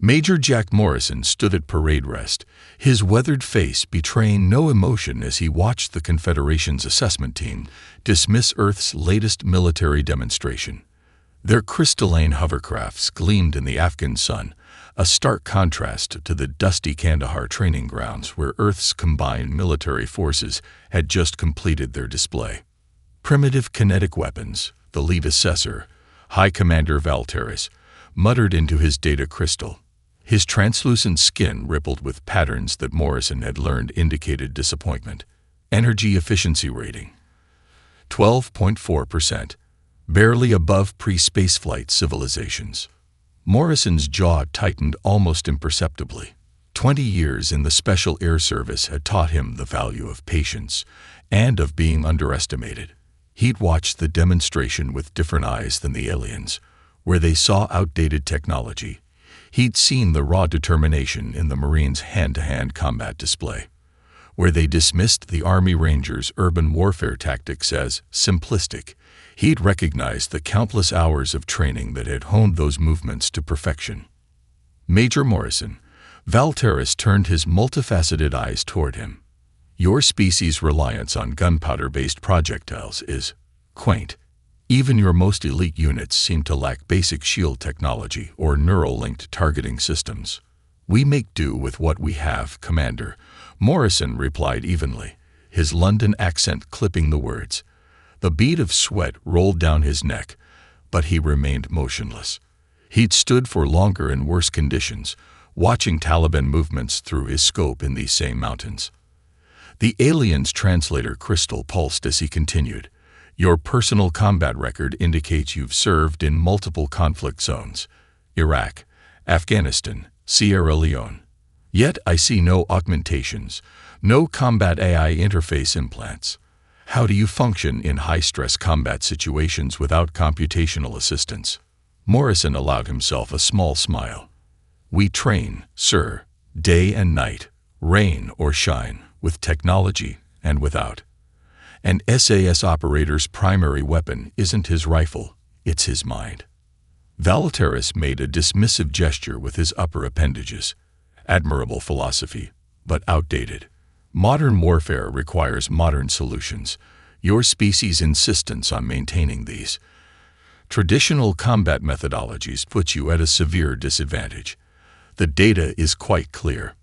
Major Jack Morrison stood at parade rest, his weathered face betraying no emotion as he watched the Confederation's assessment team dismiss Earth's latest military demonstration. Their crystalline hovercrafts gleamed in the Afghan sun, a stark contrast to the dusty Kandahar training grounds where Earth's combined military forces had just completed their display. Primitive kinetic weapons, the lead assessor, High Commander Valteris, muttered into his data crystal. His translucent skin rippled with patterns that Morrison had learned indicated disappointment. Energy efficiency rating: 12.4%, barely above pre-spaceflight civilizations. Morrison's jaw tightened almost imperceptibly. 20 years in the Special Air Service had taught him the value of patience and of being underestimated. He'd watched the demonstration with different eyes than the aliens, where they saw outdated technology. He'd seen the raw determination in the Marines' hand-to-hand combat display, where they dismissed the Army Rangers' urban warfare tactics as simplistic. He'd recognized the countless hours of training that had honed those movements to perfection. Major Morrison, Valteris turned his multifaceted eyes toward him. Your species' reliance on gunpowder-based projectiles is quaint. Even your most elite units seem to lack basic shield technology or neural-linked targeting systems. We make do with what we have, Commander, Morrison replied evenly, his London accent clipping the words. The bead of sweat rolled down his neck, but he remained motionless. He'd stood for longer in worse conditions, watching Taliban movements through his scope in these same mountains. The alien's translator crystal pulsed as he continued. Your personal combat record indicates you've served in multiple conflict zones: Iraq, Afghanistan, Sierra Leone. Yet I see no augmentations, no combat AI interface implants. How do you function in high-stress combat situations without computational assistance? Morrison allowed himself a small smile. We train, sir, day and night, rain or shine, with technology and without. An SAS operator's primary weapon isn't his rifle, it's his mind. Valteris made a dismissive gesture with his upper appendages. Admirable philosophy, but outdated. Modern warfare requires modern solutions. Your species' insistence on maintaining these traditional combat methodologies puts you at a severe disadvantage. The data is quite clear.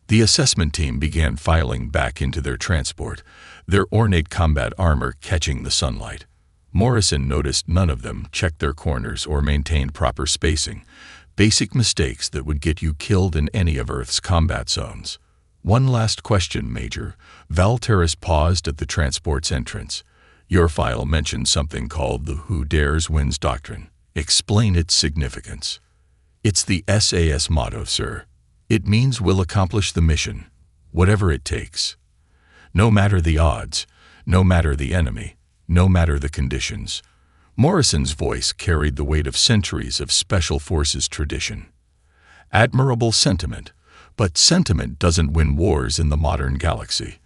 The assessment team began filing back into their transport, their ornate combat armor catching the sunlight. Morrison noticed none of them checked their corners or maintained proper spacing, basic mistakes that would get you killed in any of Earth's combat zones. One last question, Major. Valteris paused at the transport's entrance. Your file mentioned something called the Who Dares Wins Doctrine. Explain its significance. It's the SAS motto, sir. It means we'll accomplish the mission, whatever it takes. No matter the odds, no matter the enemy, no matter the conditions. Morrison's voice carried the weight of centuries of Special Forces tradition. Admirable sentiment, but sentiment doesn't win wars in the modern galaxy.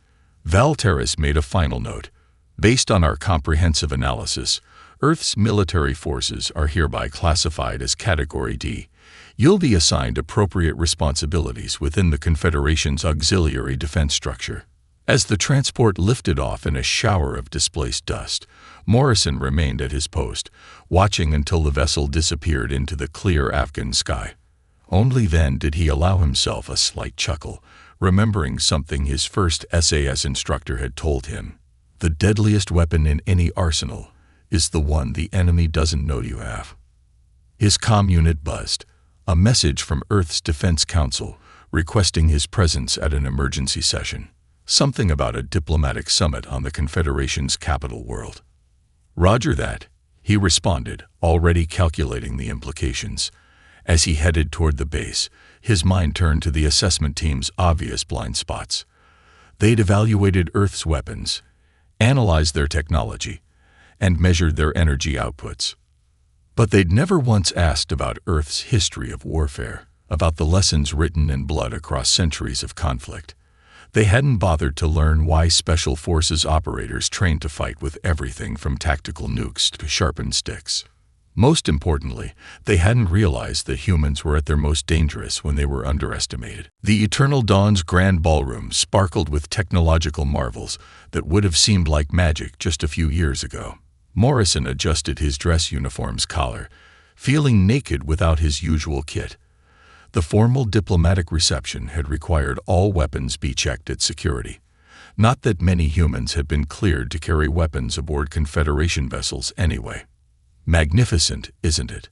Valteris made a final note. Based on our comprehensive analysis, Earth's military forces are hereby classified as Category D. You'll be assigned appropriate responsibilities within the Confederation's auxiliary defense structure. As the transport lifted off in a shower of displaced dust, Morrison remained at his post, watching until the vessel disappeared into the clear Afghan sky. Only then did he allow himself a slight chuckle, remembering something his first SAS instructor had told him. The deadliest weapon in any arsenal is the one the enemy doesn't know you have. His comm unit buzzed, a message from Earth's Defense Council requesting his presence at an emergency session. Something about a diplomatic summit on the Confederation's capital world. Roger that, he responded, already calculating the implications. As he headed toward the base, his mind turned to the assessment team's obvious blind spots. They'd evaluated Earth's weapons, analyzed their technology, and measured their energy outputs. But they'd never once asked about Earth's history of warfare, about the lessons written in blood across centuries of conflict. They hadn't bothered to learn why Special Forces operators trained to fight with everything from tactical nukes to sharpened sticks. Most importantly, they hadn't realized that humans were at their most dangerous when they were underestimated. The Eternal Dawn's grand ballroom sparkled with technological marvels that would have seemed like magic just a few years ago. Morrison adjusted his dress uniform's collar, feeling naked without his usual kit. The formal diplomatic reception had required all weapons be checked at security. Not that many humans had been cleared to carry weapons aboard Confederation vessels anyway. Magnificent, isn't it?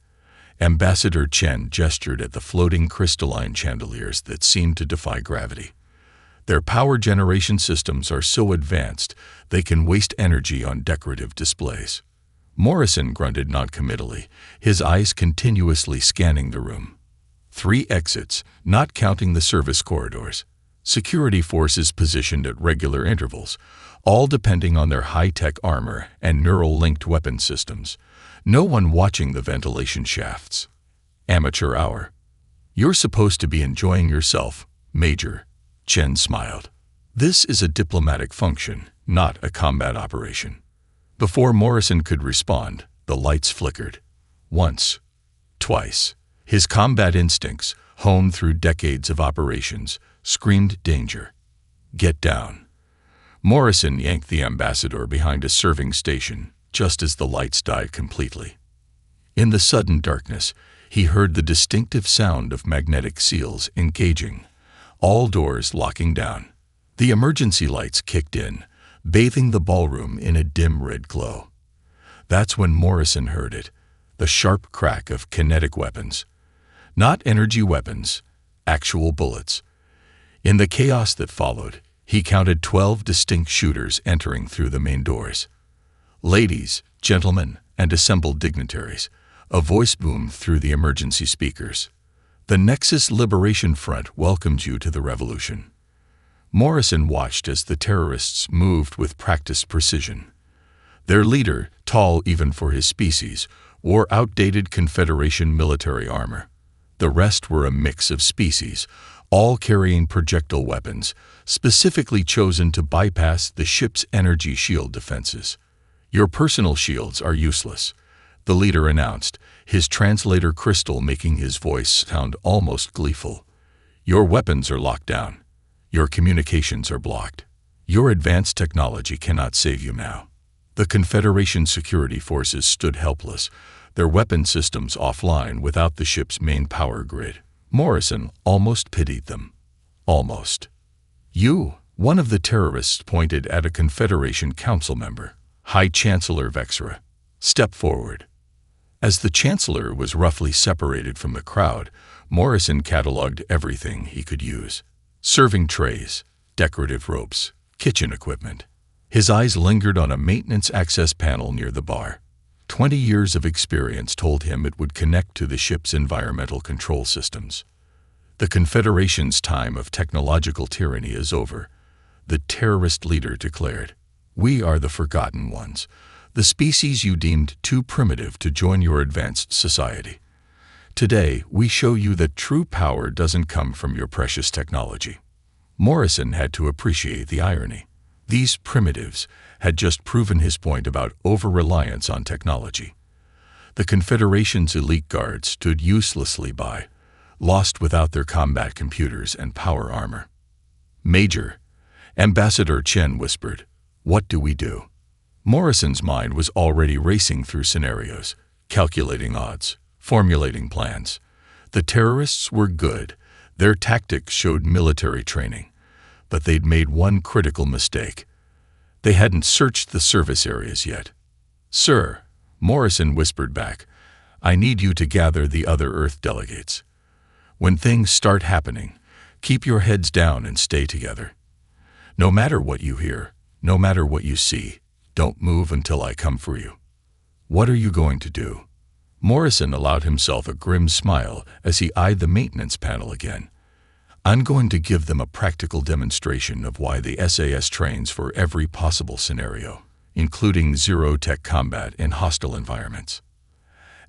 Ambassador Chen gestured at the floating crystalline chandeliers that seemed to defy gravity. Their power generation systems are so advanced they can waste energy on decorative displays. Morrison grunted noncommittally, his eyes continuously scanning the room. 3 exits, not counting the service corridors. Security forces positioned at regular intervals, all depending on their high-tech armor and neural-linked weapon systems. No one watching the ventilation shafts. Amateur hour. You're supposed to be enjoying yourself, Major. Chen smiled. This is a diplomatic function, not a combat operation. Before Morrison could respond, the lights flickered. Once. Twice. His combat instincts, honed through decades of operations, screamed danger. Get down. Morrison yanked the ambassador behind a serving station, just as the lights died completely. In the sudden darkness, he heard the distinctive sound of magnetic seals engaging, all doors locking down. The emergency lights kicked in, bathing the ballroom in a dim red glow. That's when Morrison heard it, the sharp crack of kinetic weapons. Not energy weapons, actual bullets. In the chaos that followed, he counted 12 distinct shooters entering through the main doors. Ladies, gentlemen, and assembled dignitaries, a voice boomed through the emergency speakers. The Nexus Liberation Front welcomes you to the revolution. Morrison watched as the terrorists moved with practiced precision. Their leader, tall even for his species, wore outdated Confederation military armor. The rest were a mix of species, all carrying projectile weapons, specifically chosen to bypass the ship's energy shield defenses. Your personal shields are useless, the leader announced, his translator crystal making his voice sound almost gleeful. Your weapons are locked down. Your communications are blocked. Your advanced technology cannot save you now. The Confederation security forces stood helpless, their weapon systems offline without the ship's main power grid. Morrison almost pitied them. Almost. You, one of the terrorists pointed at a Confederation council member. High Chancellor Vexera. Step forward. As the Chancellor was roughly separated from the crowd, Morrison cataloged everything he could use. Serving trays, decorative ropes, kitchen equipment. His eyes lingered on a maintenance access panel near the bar. 20 years of experience told him it would connect to the ship's environmental control systems. The Confederation's time of technological tyranny is over, the terrorist leader declared. We are the forgotten ones, the species you deemed too primitive to join your advanced society. Today, we show you that true power doesn't come from your precious technology. Morrison had to appreciate the irony. These primitives had just proven his point about over-reliance on technology. The Confederation's elite guards stood uselessly by, lost without their combat computers and power armor. Major, Ambassador Chen whispered, what do we do? Morrison's mind was already racing through scenarios, calculating odds, formulating plans. The terrorists were good. Their tactics showed military training. But they'd made one critical mistake. They hadn't searched the service areas yet. Sir, Morrison whispered back, I need you to gather the other Earth delegates. When things start happening, keep your heads down and stay together. No matter what you hear, no matter what you see, don't move until I come for you. What are you going to do? Morrison allowed himself a grim smile as he eyed the maintenance panel again. I'm going to give them a practical demonstration of why the SAS trains for every possible scenario, including zero-tech combat in hostile environments.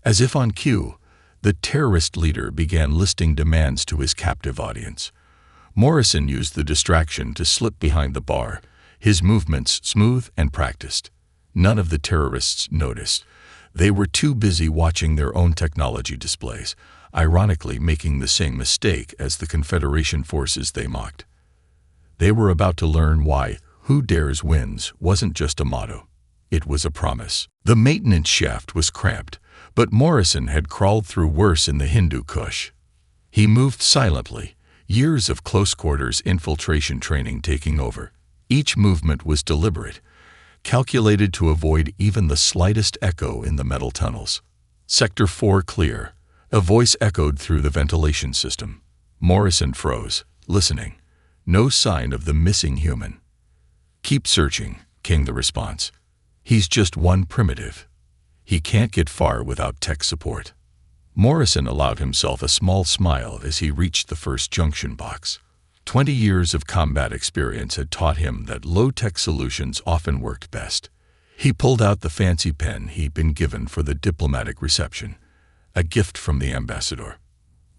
As if on cue, the terrorist leader began listing demands to his captive audience. Morrison used the distraction to slip behind the bar, his movements smooth and practiced. None of the terrorists noticed. They were too busy watching their own technology displays, ironically making the same mistake as the Confederation forces they mocked. They were about to learn why "Who dares wins" wasn't just a motto. It was a promise. The maintenance shaft was cramped, but Morrison had crawled through worse in the Hindu Kush. He moved silently, years of close-quarters infiltration training taking over. Each movement was deliberate, calculated to avoid even the slightest echo in the metal tunnels. "Sector 4 clear," a voice echoed through the ventilation system. Morrison froze, listening. No sign of the missing human. "Keep searching," came the response. "He's just one primitive. He can't get far without tech support." Morrison allowed himself a small smile as he reached the first junction box. 20 years of combat experience had taught him that low-tech solutions often worked best. He pulled out the fancy pen he'd been given for the diplomatic reception, a gift from the ambassador.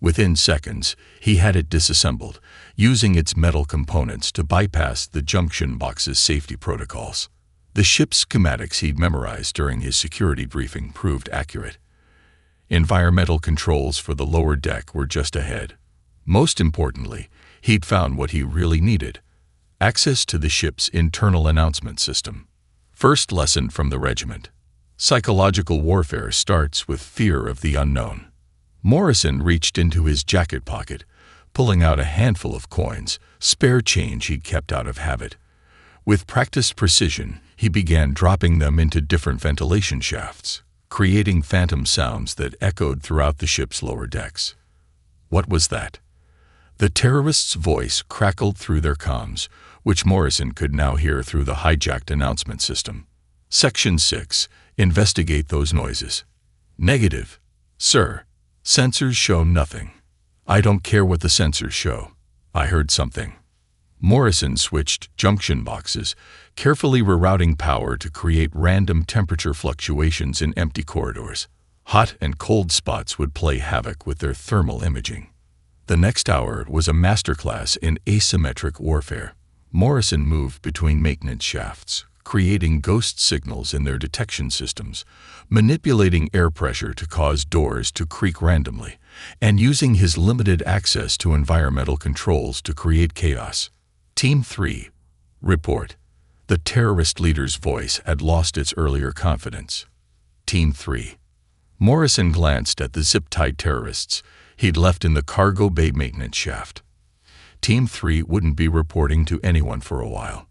Within seconds, he had it disassembled, using its metal components to bypass the junction box's safety protocols. The ship's schematics he'd memorized during his security briefing proved accurate. Environmental controls for the lower deck were just ahead. Most importantly, he'd found what he really needed: access to the ship's internal announcement system. First lesson from the regiment. Psychological warfare starts with fear of the unknown. Morrison reached into his jacket pocket, pulling out a handful of coins, spare change he'd kept out of habit. With practiced precision, he began dropping them into different ventilation shafts, creating phantom sounds that echoed throughout the ship's lower decks. What was that? The terrorist's voice crackled through their comms, which Morrison could now hear through the hijacked announcement system. Section 6. Investigate those noises. Negative. Sir. Sensors show nothing. I don't care what the sensors show. I heard something. Morrison switched junction boxes, carefully rerouting power to create random temperature fluctuations in empty corridors. Hot and cold spots would play havoc with their thermal imaging. The next hour was a masterclass in asymmetric warfare. Morrison moved between maintenance shafts, creating ghost signals in their detection systems, manipulating air pressure to cause doors to creak randomly, and using his limited access to environmental controls to create chaos. Team 3. Report. The terrorist leader's voice had lost its earlier confidence. Team 3. Morrison glanced at the zip-tied terrorists he'd left in the cargo bay maintenance shaft. Team 3 wouldn't be reporting to anyone for a while.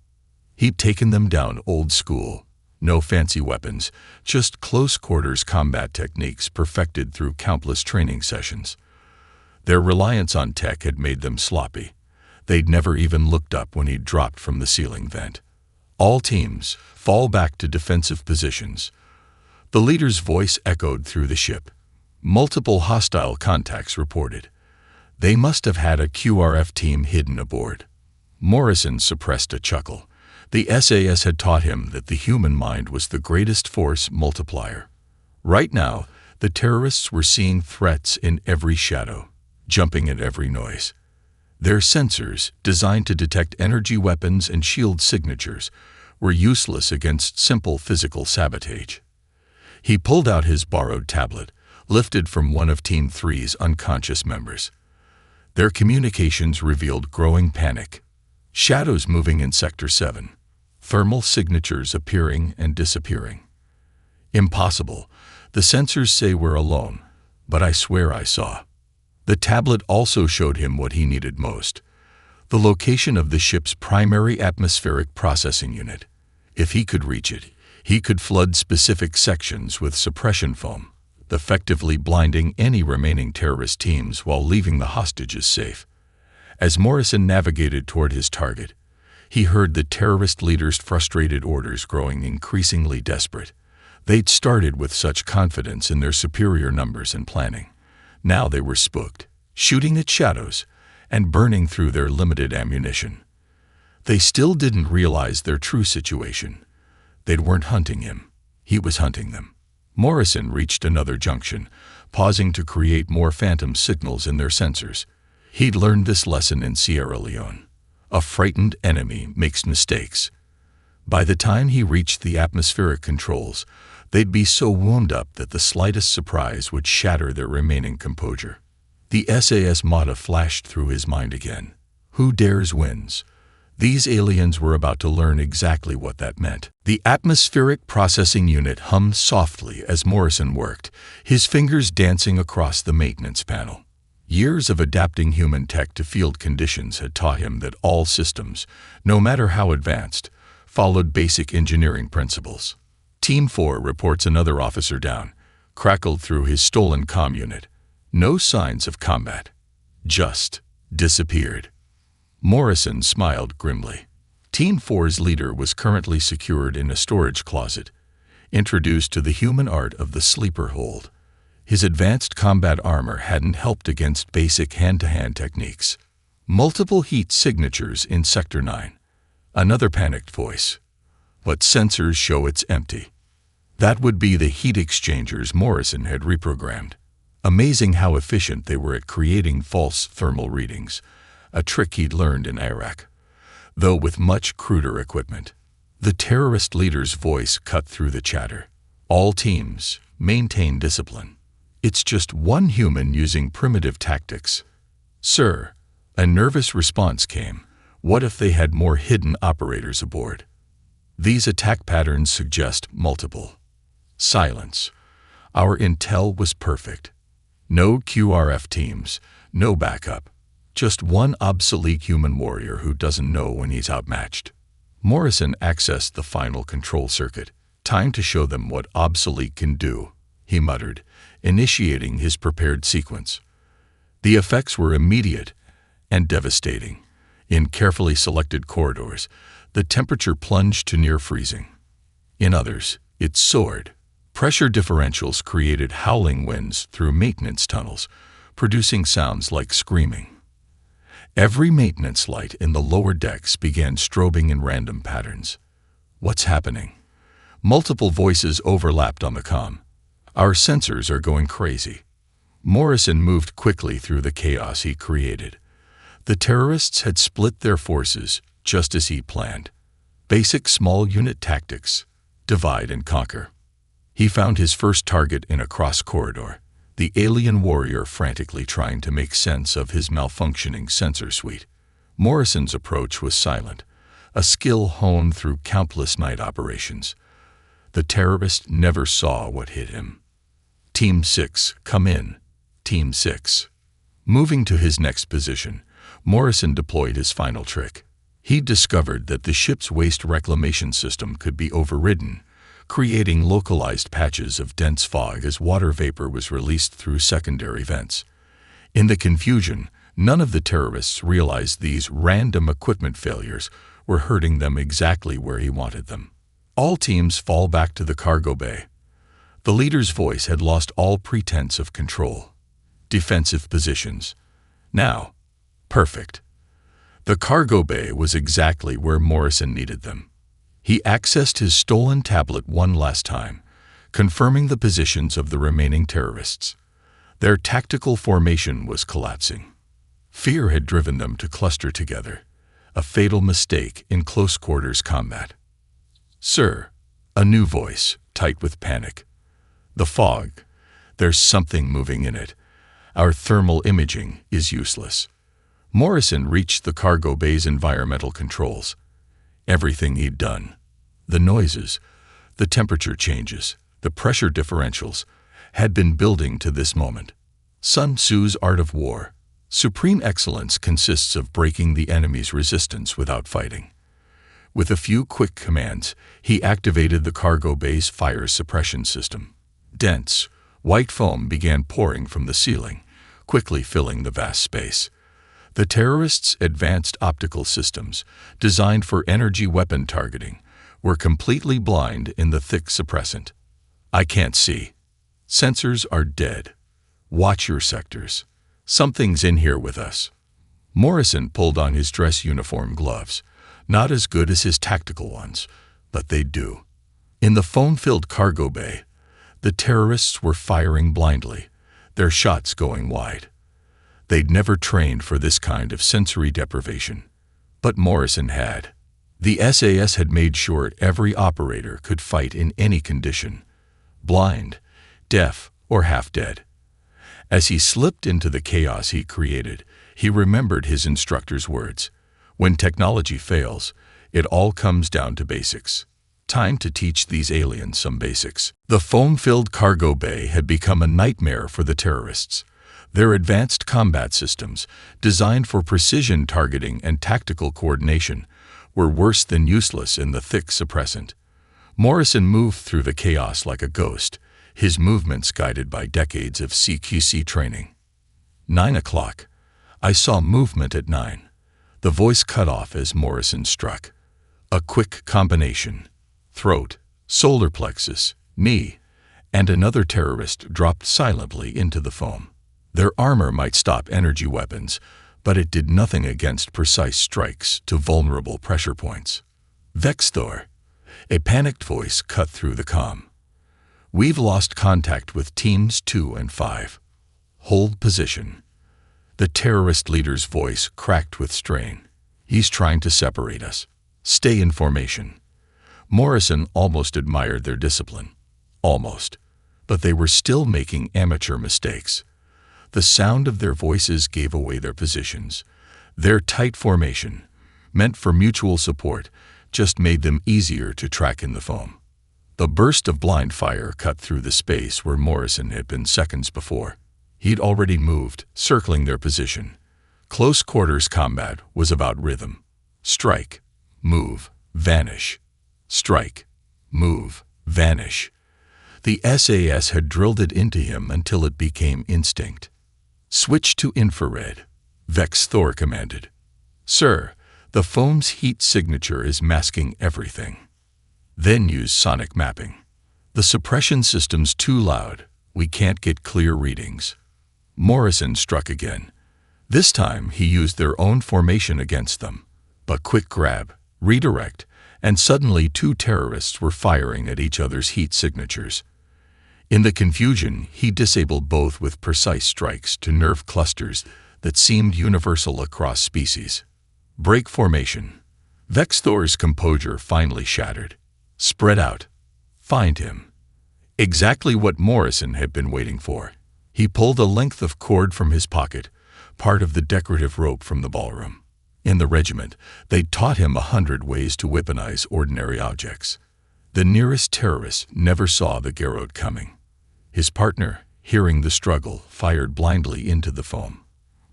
He'd taken them down old school. No fancy weapons, just close-quarters combat techniques perfected through countless training sessions. Their reliance on tech had made them sloppy. They'd never even looked up when he'd dropped from the ceiling vent. All teams, fall back to defensive positions. The leader's voice echoed through the ship. Multiple hostile contacts reported. They must have had a QRF team hidden aboard. Morrison suppressed a chuckle. The SAS had taught him that the human mind was the greatest force multiplier. Right now, the terrorists were seeing threats in every shadow, jumping at every noise. Their sensors, designed to detect energy weapons and shield signatures, were useless against simple physical sabotage. He pulled out his borrowed tablet, lifted from one of Team 3's unconscious members. Their communications revealed growing panic. Shadows moving in Sector 7. Thermal signatures appearing and disappearing. Impossible. The sensors say we're alone, but I swear I saw. The tablet also showed him what he needed most: the location of the ship's primary atmospheric processing unit. If he could reach it, he could flood specific sections with suppression foam, effectively blinding any remaining terrorist teams while leaving the hostages safe. As Morrison navigated toward his target, he heard the terrorist leader's frustrated orders growing increasingly desperate. They'd started with such confidence in their superior numbers and planning. Now they were spooked, shooting at shadows and burning through their limited ammunition. They still didn't realize their true situation. They weren't hunting him. He was hunting them. Morrison reached another junction, pausing to create more phantom signals in their sensors. He'd learned this lesson in Sierra Leone. A frightened enemy makes mistakes. By the time he reached the atmospheric controls, They'd be so wound up that the slightest surprise would shatter their remaining composure. The SAS motto flashed through his mind again. Who dares wins. These aliens were about to learn exactly what that meant. The atmospheric processing unit hummed softly as Morrison worked, his fingers dancing across the maintenance panel. Years of adapting human tech to field conditions had taught him that all systems, no matter how advanced, followed basic engineering principles. Team 4 reports another officer down, crackled through his stolen comm unit. No signs of combat. Just disappeared. Morrison smiled grimly. Team 4's leader was currently secured in a storage closet, introduced to the human art of the sleeper hold. His advanced combat armor hadn't helped against basic hand-to-hand techniques. Multiple heat signatures in Sector 9. Another panicked voice. But sensors show it's empty. That would be the heat exchangers Morrison had reprogrammed. Amazing how efficient they were at creating false thermal readings, a trick he'd learned in Iraq, though with much cruder equipment. The terrorist leader's voice cut through the chatter. All teams, maintain discipline. It's just one human using primitive tactics. Sir, a nervous response came. What if they had more hidden operators aboard? These attack patterns suggest multiple. Silence. Our intel was perfect. No QRF teams, no backup. Just one obsolete human warrior who doesn't know when he's outmatched. Morrison accessed the final control circuit. Time to show them what obsolete can do, he muttered, initiating his prepared sequence. The effects were immediate and devastating. In carefully selected corridors, the temperature plunged to near freezing. In others, it soared. Pressure differentials created howling winds through maintenance tunnels, producing sounds like screaming. Every maintenance light in the lower decks began strobing in random patterns. What's happening? Multiple voices overlapped on the comm. Our sensors are going crazy. Morrison moved quickly through the chaos he created. The terrorists had split their forces, just as he planned. Basic small unit tactics. Divide and conquer. He found his first target in a cross corridor, the alien warrior frantically trying to make sense of his malfunctioning sensor suite. Morrison's approach was silent, a skill honed through countless night operations. The terrorist never saw what hit him. Team 6, come in. Team 6. Moving to his next position, Morrison deployed his final trick. He discovered that the ship's waste reclamation system could be overridden, creating localized patches of dense fog as water vapor was released through secondary vents. In the confusion, none of the terrorists realized these random equipment failures were hurting them exactly where he wanted them. All teams fall back to the cargo bay. The leader's voice had lost all pretense of control. Defensive positions. Now, perfect. The cargo bay was exactly where Morrison needed them. He accessed his stolen tablet one last time, confirming the positions of the remaining terrorists. Their tactical formation was collapsing. Fear had driven them to cluster together, a fatal mistake in close-quarters combat. Sir, a new voice, tight with panic. The fog. There's something moving in it. Our thermal imaging is useless. Morrison reached the cargo bay's environmental controls. Everything he'd done. The noises, the temperature changes, the pressure differentials, had been building to this moment. Sun Tzu's art of war. Supreme excellence consists of breaking the enemy's resistance without fighting. With a few quick commands, he activated the cargo bay's fire suppression system. Dense, white foam began pouring from the ceiling, quickly filling the vast space. The terrorists' advanced optical systems, designed for energy weapon targeting, were completely blind in the thick suppressant. I can't see. Sensors are dead. Watch your sectors. Something's in here with us. Morrison pulled on his dress uniform gloves, not as good as his tactical ones, but they do. In the foam-filled cargo bay, the terrorists were firing blindly, their shots going wide. They'd never trained for this kind of sensory deprivation, but Morrison had. The SAS had made sure every operator could fight in any condition. blind, deaf, or half-dead. As he slipped into the chaos he created, he remembered his instructor's words. When technology fails, it all comes down to basics. Time to teach these aliens some basics. The foam-filled cargo bay had become a nightmare for the terrorists. Their advanced combat systems, designed for precision targeting and tactical coordination, were worse than useless in the thick suppressant. Morrison moved through the chaos like a ghost, his movements guided by decades of CQC training. 9 o'clock. I saw movement at 9. The voice cut off as Morrison struck. A quick combination. Throat, solar plexus, knee, and another terrorist dropped silently into the foam. Their armor might stop energy weapons, but it did nothing against precise strikes to vulnerable pressure points. Vexthor. A panicked voice cut through the comm. We've lost contact with Teams 2 and 5. Hold position. The terrorist leader's voice cracked with strain. He's trying to separate us. Stay in formation. Morrison almost admired their discipline. Almost. But they were still making amateur mistakes. The sound of their voices gave away their positions. Their tight formation, meant for mutual support, just made them easier to track in the foam. The burst of blind fire cut through the space where Morrison had been seconds before. He'd already moved, circling their position. Close quarters combat was about rhythm. Strike, move, vanish. Strike, move, vanish. The SAS had drilled it into him until it became instinct. Switch to infrared, Vexthor commanded. Sir, the foam's heat signature is masking everything. Then use sonic mapping. The suppression system's too loud. We can't get clear readings. Morrison struck again. This time he used their own formation against them. But quick grab, redirect, and suddenly 2 terrorists were firing at each other's heat signatures. In the confusion, he disabled both with precise strikes to nerve clusters that seemed universal across species. Break formation. Vexthor's composure finally shattered. Spread out. Find him. Exactly what Morrison had been waiting for. He pulled a length of cord from his pocket, part of the decorative rope from the ballroom. In the regiment, they'd taught him 100 ways to weaponize ordinary objects. The nearest terrorist never saw the garrote coming. His partner, hearing the struggle, fired blindly into the foam.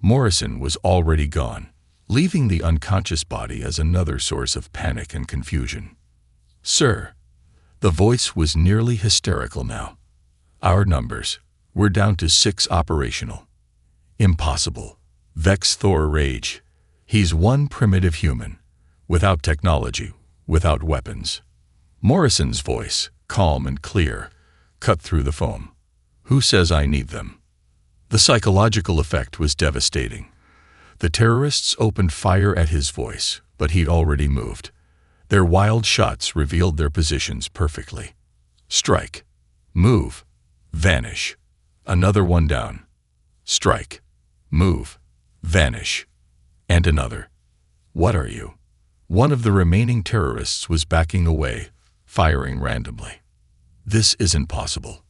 Morrison was already gone, leaving the unconscious body as another source of panic and confusion. Sir, the voice was nearly hysterical now. Our numbers. We're down to 6 operational. Impossible. Vexthor rage. He's one primitive human, without technology, without weapons. Morrison's voice, calm and clear, cut through the foam. Who says I need them? The psychological effect was devastating. The terrorists opened fire at his voice, but he'd already moved. Their wild shots revealed their positions perfectly. Strike. Move. Vanish. Another one down. Strike. Move. Vanish. And another. What are you? One of the remaining terrorists was backing away, firing randomly. This isn't possible.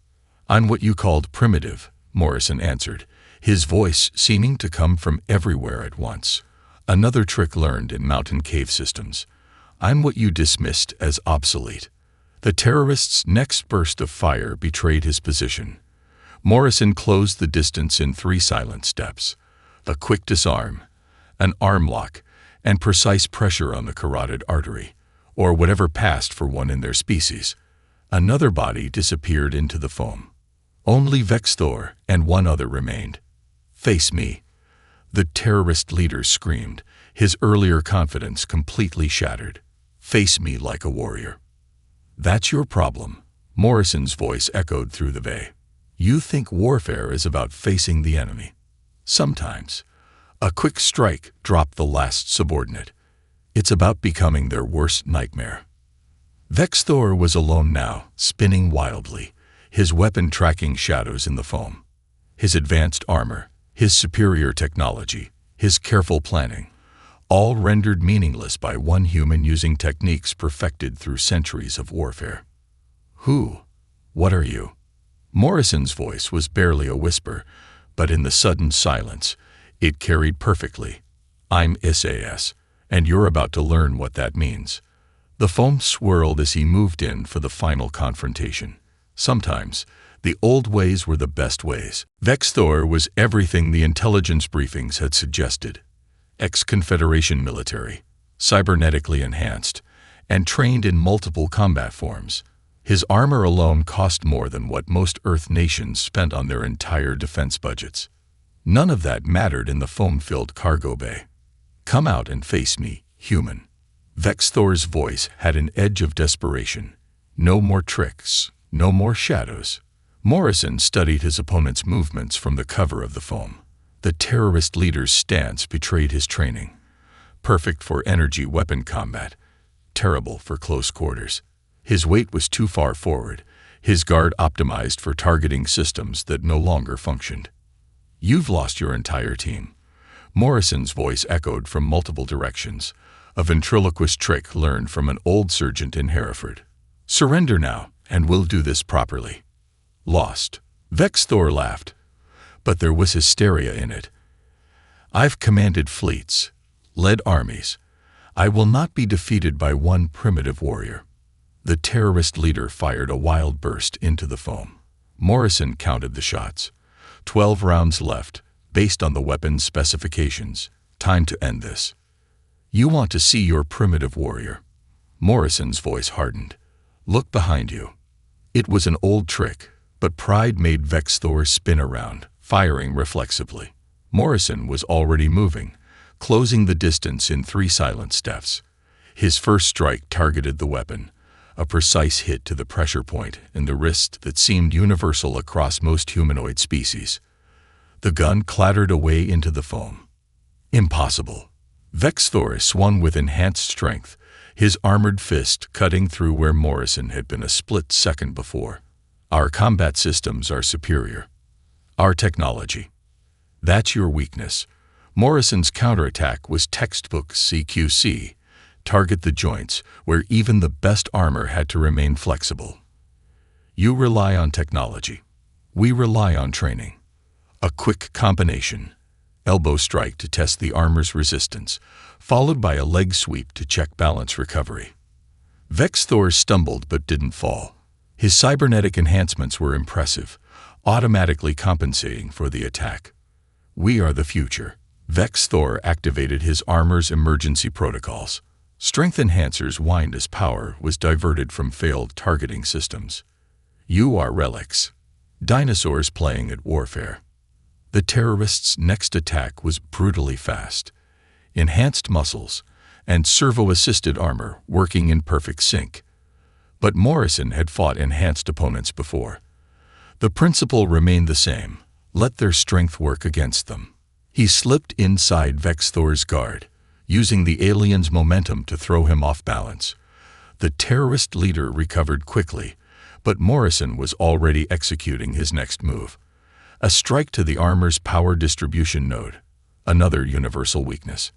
I'm what you called primitive, Morrison answered, his voice seeming to come from everywhere at once. Another trick learned in mountain cave systems. I'm what you dismissed as obsolete. The terrorist's next burst of fire betrayed his position. Morrison closed the distance in 3 silent steps. A quick disarm, an arm lock, and precise pressure on the carotid artery, or whatever passed for one in their species. Another body disappeared into the foam. Only Vexthor and one other remained. Face me. The terrorist leader screamed, his earlier confidence completely shattered. Face me like a warrior. That's your problem, Morrison's voice echoed through the bay. You think warfare is about facing the enemy. Sometimes. A quick strike dropped the last subordinate. It's about becoming their worst nightmare. Vexthor was alone now, spinning wildly, his weapon tracking shadows in the foam. His advanced armor, his superior technology, his careful planning, all rendered meaningless by one human using techniques perfected through centuries of warfare. Who? What are you? Morrison's voice was barely a whisper, but in the sudden silence, it carried perfectly. I'm SAS, and you're about to learn what that means. The foam swirled as he moved in for the final confrontation. Sometimes, the old ways were the best ways. Vexthor was everything the intelligence briefings had suggested. Ex-Confederation military, cybernetically enhanced, and trained in multiple combat forms. His armor alone cost more than what most Earth nations spent on their entire defense budgets. None of that mattered in the foam-filled cargo bay. Come out and face me, human. Vexthor's voice had an edge of desperation. No more tricks, no more shadows. Morrison studied his opponent's movements from the cover of the foam. The terrorist leader's stance betrayed his training. Perfect for energy weapon combat, terrible for close quarters. His weight was too far forward, his guard optimized for targeting systems that no longer functioned. You've lost your entire team. Morrison's voice echoed from multiple directions, a ventriloquist trick learned from an old sergeant in Hereford. Surrender now, and we'll do this properly. Lost. Vexthor laughed, but there was hysteria in it. I've commanded fleets, led armies. I will not be defeated by one primitive warrior. The terrorist leader fired a wild burst into the foam. Morrison counted the shots. 12 rounds left, based on the weapon's specifications. Time to end this. You want to see your primitive warrior? Morrison's voice hardened. Look behind you. It was an old trick, but pride made Vexthor spin around, firing reflexively. Morrison was already moving, closing the distance in 3 silent steps. His first strike targeted the weapon, a precise hit to the pressure point in the wrist that seemed universal across most humanoid species. The gun clattered away into the foam. Impossible. Vexthor swung with enhanced strength, his armored fist cutting through where Morrison had been a split second before. Our combat systems are superior. Our technology. That's your weakness. Morrison's counterattack was textbook CQC. Target the joints, where even the best armor had to remain flexible. You rely on technology. We rely on training. A quick combination. Elbow strike to test the armor's resistance, followed by a leg sweep to check balance recovery. Vexthor stumbled but didn't fall. His cybernetic enhancements were impressive, automatically compensating for the attack. We are the future. Vexthor activated his armor's emergency protocols. Strength enhancers whined as power was diverted from failed targeting systems. You are relics. Dinosaurs playing at warfare. The terrorists' next attack was brutally fast. Enhanced muscles and servo-assisted armor working in perfect sync. But Morrison had fought enhanced opponents before. The principle remained the same. Let their strength work against them. He slipped inside Vexthor's guard, using the alien's momentum to throw him off balance. The terrorist leader recovered quickly, but Morrison was already executing his next move. A strike to the armor's power distribution node, another universal weakness.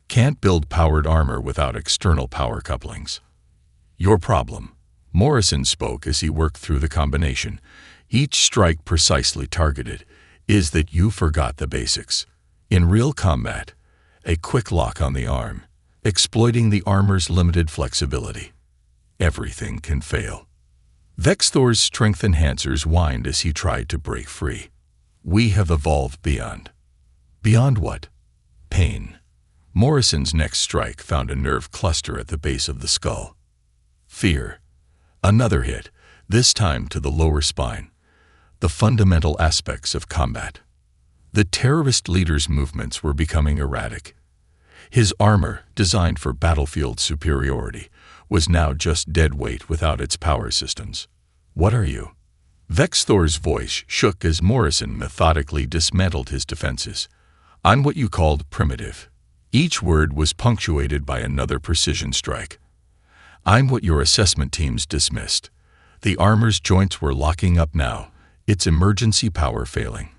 Can't build powered armor without external power couplings. Your problem, Morrison spoke as he worked through the combination, each strike precisely targeted, is that you forgot the basics. In real combat, a quick lock on the arm, exploiting the armor's limited flexibility. Everything can fail. Vexthor's strength enhancers whined as he tried to break free. We have evolved beyond. Beyond what? Pain. Morrison's next strike found a nerve cluster at the base of the skull. Fear. Another hit, this time to the lower spine. The fundamental aspects of combat. The terrorist leader's movements were becoming erratic. His armor, designed for battlefield superiority, was now just dead weight without its power systems. What are you? Vexthor's voice shook as Morrison methodically dismantled his defenses. I'm what you called primitive. Each word was punctuated by another precision strike. I'm what your assessment teams dismissed. The armor's joints were locking up now, its emergency power failing.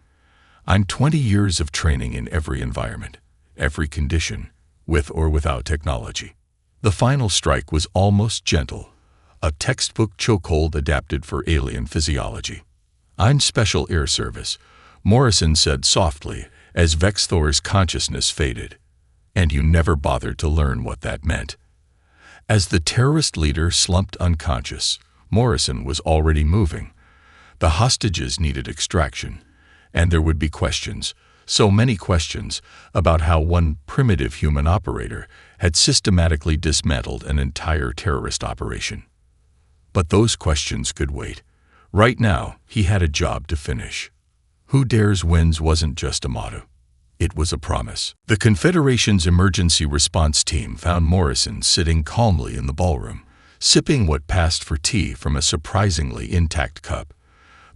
I'm 20 years of training in every environment, every condition, with or without technology. The final strike was almost gentle, a textbook chokehold adapted for alien physiology. "I'm Special Air Service," Morrison said softly as Vexthor's consciousness faded. "And you never bothered to learn what that meant." As the terrorist leader slumped unconscious, Morrison was already moving. The hostages needed extraction, and there would be questions, so many questions, about how one primitive human operator had systematically dismantled an entire terrorist operation. But those questions could wait. Right now, he had a job to finish. Who dares wins wasn't just a motto. It was a promise. The Confederation's emergency response team found Morrison sitting calmly in the ballroom, sipping what passed for tea from a surprisingly intact cup.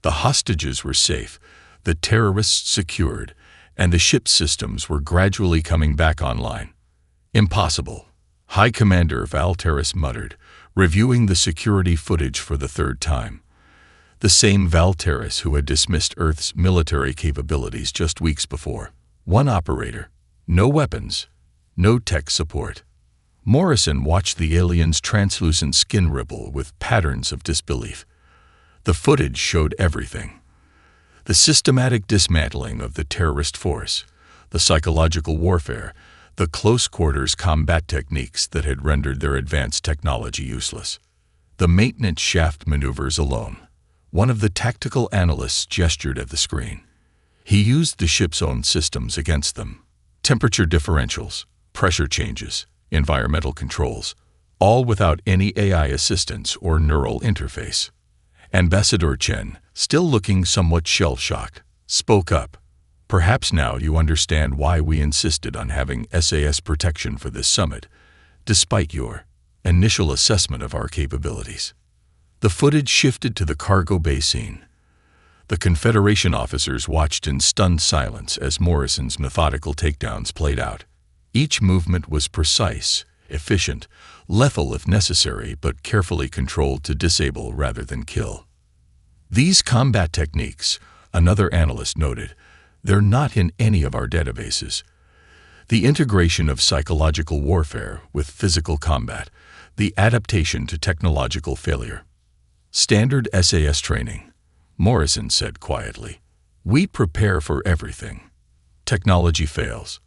The hostages were safe, the terrorists secured, and the ship's systems were gradually coming back online. "Impossible," High Commander Valteris muttered, reviewing the security footage for the third time. The same Valteris who had dismissed Earth's military capabilities just weeks before. One operator, no weapons, no tech support. Morrison watched the alien's translucent skin ripple with patterns of disbelief. The footage showed everything. The systematic dismantling of the terrorist force, the psychological warfare, the close-quarters combat techniques that had rendered their advanced technology useless. The maintenance shaft maneuvers alone. One of the tactical analysts gestured at the screen. He used the ship's own systems against them. Temperature differentials, pressure changes, environmental controls, all without any AI assistance or neural interface. Ambassador Chen, still looking somewhat shell-shocked, spoke up. "Perhaps now you understand why we insisted on having SAS protection for this summit, despite your initial assessment of our capabilities." The footage shifted to the cargo bay scene. The Confederation officers watched in stunned silence as Morrison's methodical takedowns played out. Each movement was precise, efficient, lethal if necessary, but carefully controlled to disable rather than kill. "These combat techniques," another analyst noted, "they're not in any of our databases. The integration of psychological warfare with physical combat, the adaptation to technological failure. Standard SAS training," Morrison said quietly. "We prepare for everything. Technology fails.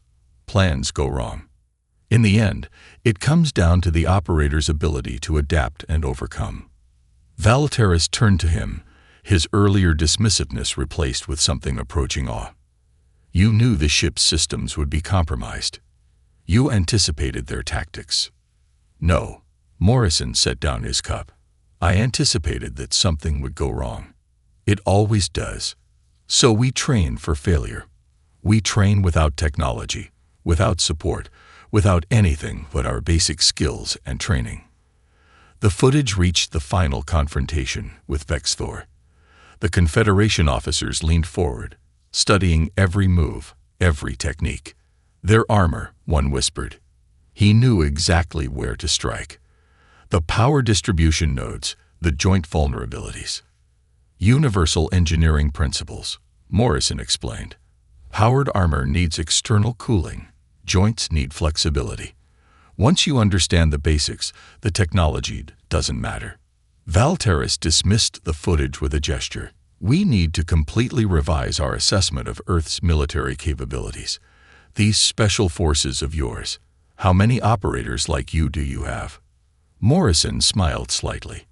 Plans go wrong. In the end, it comes down to the operator's ability to adapt and overcome." Valteris turned to him, his earlier dismissiveness replaced with something approaching awe. "You knew the ship's systems would be compromised. You anticipated their tactics." "No," Morrison set down his cup. "I anticipated that something would go wrong. It always does. So we train for failure. We train without technology, without support, without anything but our basic skills and training." The footage reached the final confrontation with Vexthor. The Confederation officers leaned forward, studying every move, every technique. "Their armor," one whispered. He knew exactly where to strike. "The power distribution nodes, the joint vulnerabilities." "Universal engineering principles," Morrison explained. "Powered armor needs external cooling. Joints need flexibility. Once you understand the basics, the technology doesn't matter." Valteris dismissed the footage with a gesture. "We need to completely revise our assessment of Earth's military capabilities. These special forces of yours, how many operators like you do you have?" Morrison smiled slightly.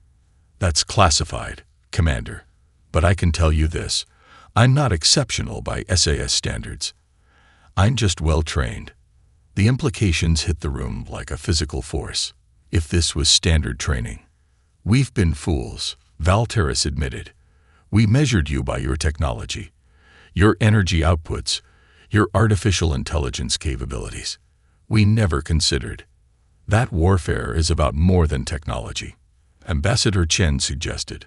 "That's classified, Commander. But I can tell you this, I'm not exceptional by SAS standards. I'm just well-trained." The implications hit the room like a physical force. If this was standard training. "We've been fools," Valteris admitted. "We measured you by your technology, your energy outputs, your artificial intelligence capabilities. We never considered. That warfare is about more than technology," Ambassador Chen suggested.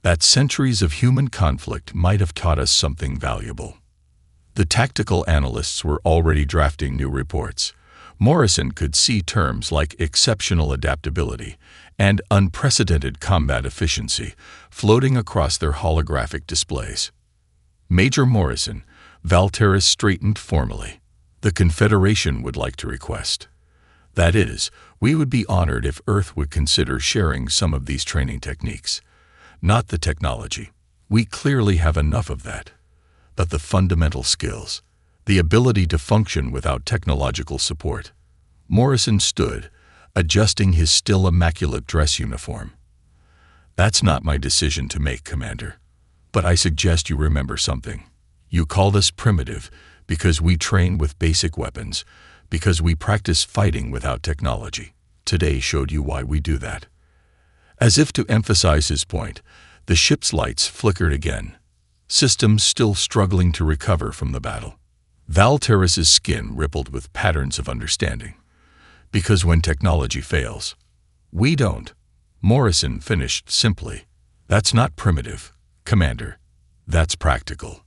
"That centuries of human conflict might have taught us something valuable." The tactical analysts were already drafting new reports. Morrison could see terms like exceptional adaptability and unprecedented combat efficiency floating across their holographic displays. "Major Morrison," Valteris straightened formally. "The Confederation would like to request That is, we would be honored if Earth would consider sharing some of these training techniques. Not the technology. We clearly have enough of that. But the fundamental skills, the ability to function without technological support. Morrison stood, adjusting his still immaculate dress uniform. That's not my decision to make, Commander. But I suggest you remember something. You called us primitive because we train with basic weapons, because we practice fighting without technology. Today showed you why we do that. As if to emphasize his point, the ship's lights flickered again, systems still struggling to recover from the battle. Valterra's skin rippled with patterns of understanding. Because when technology fails, we don't. Morrison finished simply. That's not primitive, Commander. That's practical.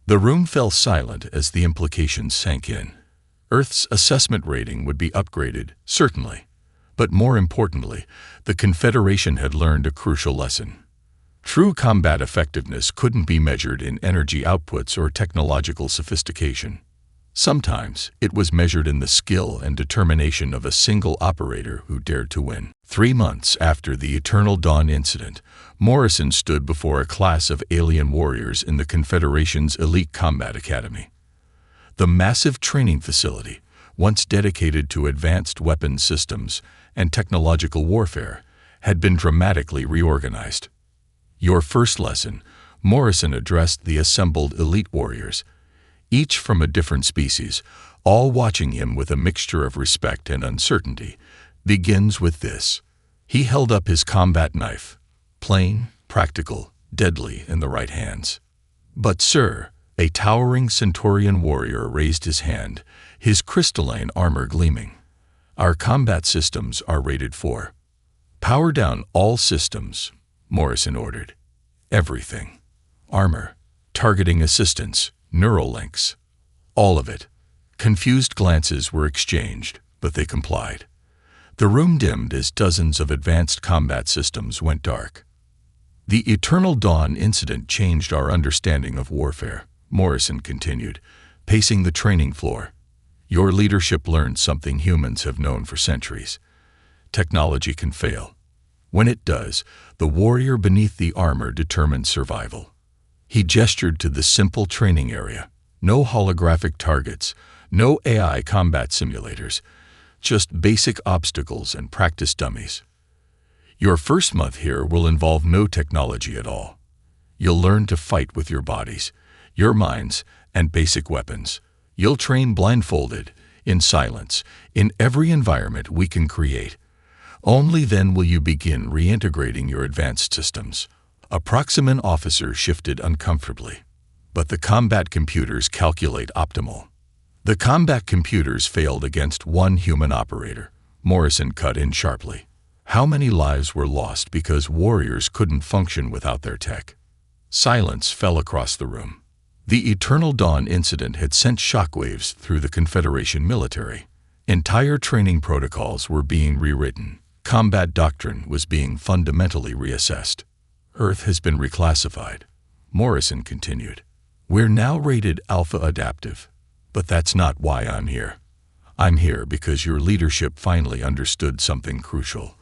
The room fell silent as the implications sank in. Earth's assessment rating would be upgraded, certainly. But more importantly, the Confederation had learned a crucial lesson. True combat effectiveness couldn't be measured in energy outputs or technological sophistication. Sometimes it was measured in the skill and determination of a single operator who dared to win. 3 months after the Eternal Dawn incident, Morrison stood before a class of alien warriors in the Confederation's elite combat academy. The massive training facility, once dedicated to advanced weapons systems and technological warfare, had been dramatically reorganized. Your first lesson, Morrison addressed the assembled elite warriors, each from a different species, all watching him with a mixture of respect and uncertainty, begins with this. He held up his combat knife, plain, practical, deadly in the right hands. But, sir, a towering Centaurian warrior raised his hand, his crystalline armor gleaming. Our combat systems are rated 4. Power down all systems, Morrison ordered. Everything. Armor, targeting assistance, neural links. All of it. Confused glances were exchanged, but they complied. The room dimmed as dozens of advanced combat systems went dark. The Eternal Dawn incident changed our understanding of warfare, Morrison continued, pacing the training floor. Your leadership learned something humans have known for centuries. Technology can fail. When it does, the warrior beneath the armor determines survival. He gestured to the simple training area. No holographic targets, no AI combat simulators, just basic obstacles and practice dummies. Your first month here will involve no technology at all. You'll learn to fight with your bodies, your minds, and basic weapons. You'll train blindfolded, in silence, in every environment we can create. Only then will you begin reintegrating your advanced systems. A Proximan officer shifted uncomfortably. But the combat computers calculate optimal. The combat computers failed against one human operator. Morrison cut in sharply. How many lives were lost because warriors couldn't function without their tech? Silence fell across the room. The Eternal Dawn incident had sent shockwaves through the Confederation military. Entire training protocols were being rewritten. Combat doctrine was being fundamentally reassessed. Earth has been reclassified. Morrison continued. We're now rated Alpha Adaptive. But that's not why I'm here. I'm here because your leadership finally understood something crucial.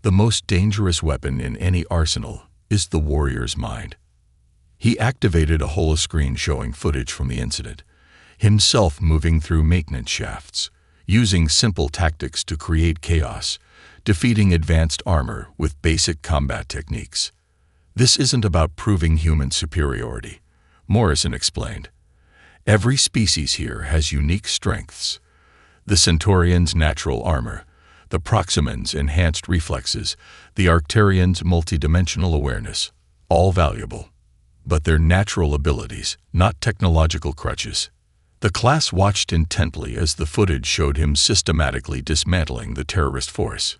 The most dangerous weapon in any arsenal is the warrior's mind. He activated a holoscreen showing footage from the incident, himself moving through maintenance shafts, using simple tactics to create chaos, defeating advanced armor with basic combat techniques. This isn't about proving human superiority, Morrison explained. Every species here has unique strengths. The Centaurians' natural armor, the Proximans' enhanced reflexes, the Arcturians' multidimensional awareness, all valuable. But they're natural abilities, not technological crutches. The class watched intently as the footage showed him systematically dismantling the terrorist force.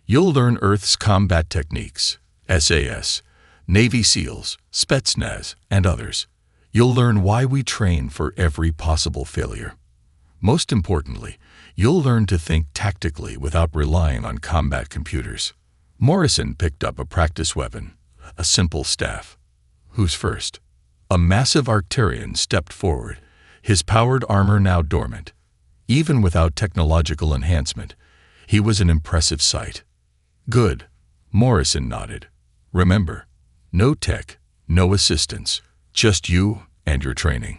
You'll learn Earth's combat techniques, SAS, Navy SEALs, Spetsnaz, and others. You'll learn why we train for every possible failure. Most importantly, you'll learn to think tactically without relying on combat computers. Morrison picked up a practice weapon, a simple staff. Who's first? A massive Arcturian stepped forward, his powered armor now dormant. Even without technological enhancement, he was an impressive sight. Good. Morrison nodded. Remember, no tech, no assistance, just you and your training.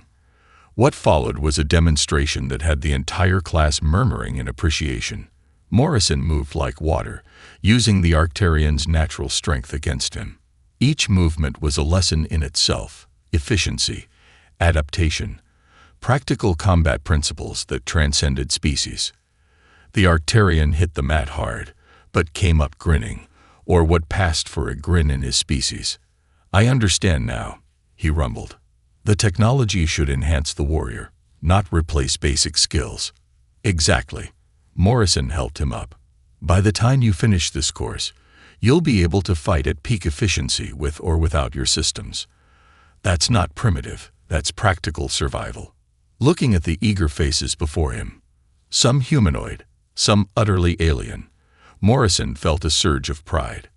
What followed was a demonstration that had the entire class murmuring in appreciation. Morrison moved like water, using the Arcturian's natural strength against him. Each movement was a lesson in itself: efficiency, adaptation, practical combat principles that transcended species. The Arcturian hit the mat hard, but came up grinning, or what passed for a grin in his species. "I understand now," he rumbled. "The technology should enhance the warrior, not replace basic skills." "Exactly." Morrison helped him up. "By the time you finish this course, you'll be able to fight at peak efficiency with or without your systems. That's not primitive, that's practical survival." Looking at the eager faces before him, some humanoid, some utterly alien, Morrison felt a surge of pride.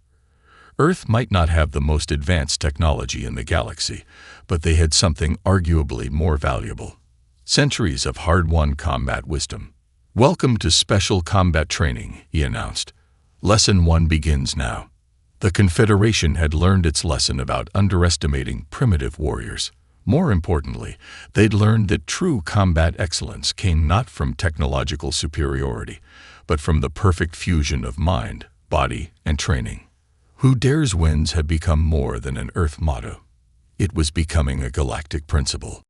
Earth might not have the most advanced technology in the galaxy, but they had something arguably more valuable: centuries of hard-won combat wisdom. "Welcome to Special Combat Training," he announced. "Lesson 1 begins now." The Confederation had learned its lesson about underestimating primitive warriors. More importantly, they'd learned that true combat excellence came not from technological superiority, but from the perfect fusion of mind, body, and training. Who dares wins had become more than an Earth motto. It was becoming a galactic principle.